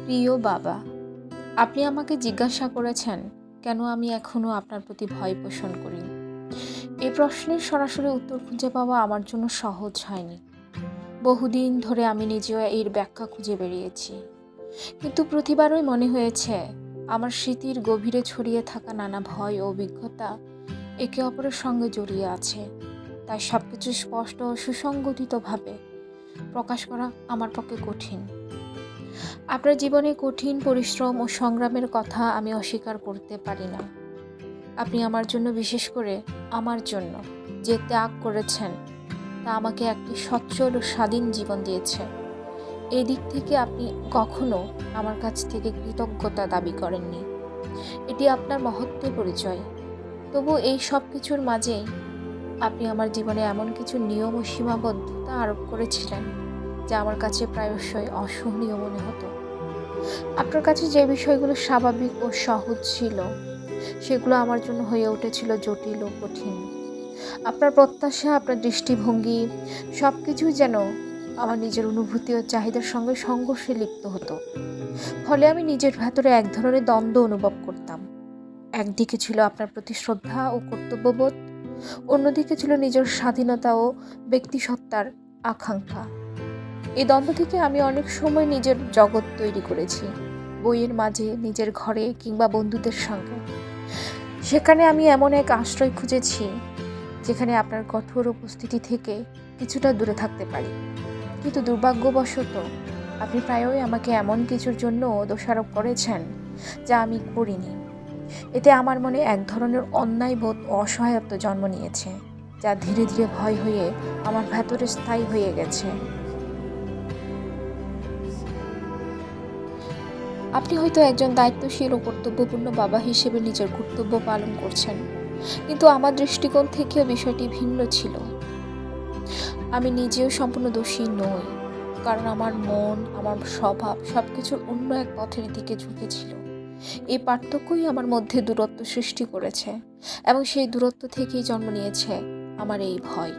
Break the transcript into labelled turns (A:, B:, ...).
A: প্রিয় বাবা, আপনি আমাকে জিজ্ঞাসা করেছেন কেন আমি এখনও আপনার প্রতি ভয় পোষণ করি। এই প্রশ্নের সরাসরি উত্তর খুঁজে পাওয়া আমার জন্য সহজ হয়নি। বহুদিন ধরে আমি নিজেও এর ব্যাখ্যা খুঁজে বেরিয়েছি, কিন্তু প্রতিবারই মনে হয়েছে আমার স্মৃতির গভীরে ছড়িয়ে থাকা নানা ভয় ও অভিজ্ঞতা একে অপরের সঙ্গে জড়িয়ে আছে। তাই সবকিছু স্পষ্ট ও সুসংগঠিতভাবে প্রকাশ করা আমার পক্ষে কঠিন। আপনার জীবনে কঠিন পরিশ্রম ও সংগ্রামের কথা আমি অস্বীকার করতে পারি না। আপনি আমার জন্য, বিশেষ করে আমার জন্য যে ত্যাগ করেছেন তা আমাকে একটি সচ্ছল ও স্বাধীন জীবন দিয়েছে। এই দিক থেকে আপনি কখনো আমার কাছ থেকে কৃতজ্ঞতা দাবি করেননি। এটি আপনার মহত্বের পরিচয়। তবু এই সব কিছুর মাঝেই আপনি আমার জীবনে এমন কিছু নিয়ম ও সীমাবদ্ধতা আরোপ করেছিলেন যা আমার কাছে প্রায়শই অসহনীয় মনে হতো। আপনার কাছে যে বিষয়গুলো স্বাভাবিক ও সহজ ছিল, সেগুলো আমার জন্য হয়ে উঠেছিল জটিল ও কঠিন। আপনার প্রত্যাশা, আপনার দৃষ্টিভঙ্গি সব কিছুই যেন আমার নিজের অনুভূতি ও চাহিদার সঙ্গে সংঘর্ষে লিপ্ত হতো। ফলে আমি নিজের ভেতরে এক ধরনের দ্বন্দ্ব অনুভব করতাম। একদিকে ছিল আপনার প্রতি শ্রদ্ধা ও কর্তব্যবোধ, অন্যদিকে ছিল নিজের স্বাধীনতা ও ব্যক্তিসত্তার আকাঙ্ক্ষা। এই দ্বন্দ্ব থেকে আমি অনেক সময় নিজের জগৎ তৈরি করেছি, বইয়ের মাঝে, নিজের ঘরে কিংবা বন্ধুদের সঙ্গে। সেখানে আমি এমন এক আশ্রয় খুঁজেছি যেখানে আপনার কঠোর উপস্থিতি থেকে কিছুটা দূরে থাকতে পারি। কিন্তু দুর্ভাগ্যবশত আপনি প্রায়ই আমাকে এমন কিছুর জন্য দোষারোপ করেছেন যা আমি করিনি। এতে আমার মনে এক ধরনের অন্যায় বোধ ও অসহায়ত্ব জন্ম নিয়েছে, যা ধীরে ধীরে ভয় হয়ে আমার ভেতরে স্থায়ী হয়ে গেছে। আপনি হয়তো একজন দায়িত্বশীল ও কর্তব্যপূর্ণ বাবা হিসেবে নিজের কর্তব্য পালন করছেন, কিন্তু আমার দৃষ্টিকোণ থেকেও বিষয়টি ভিন্ন ছিল। আমি নিজেও সম্পূর্ণ দোষী নই, কারণ আমার মন, আমার স্বভাব সবকিছুর অন্য এক পথের দিকে ঝুঁকেছিল। এই পার্থক্যই আমার মধ্যে দূরত্ব সৃষ্টি করেছে, এবং সেই দূরত্ব থেকেই জন্ম নিয়েছে আমার এই ভয়।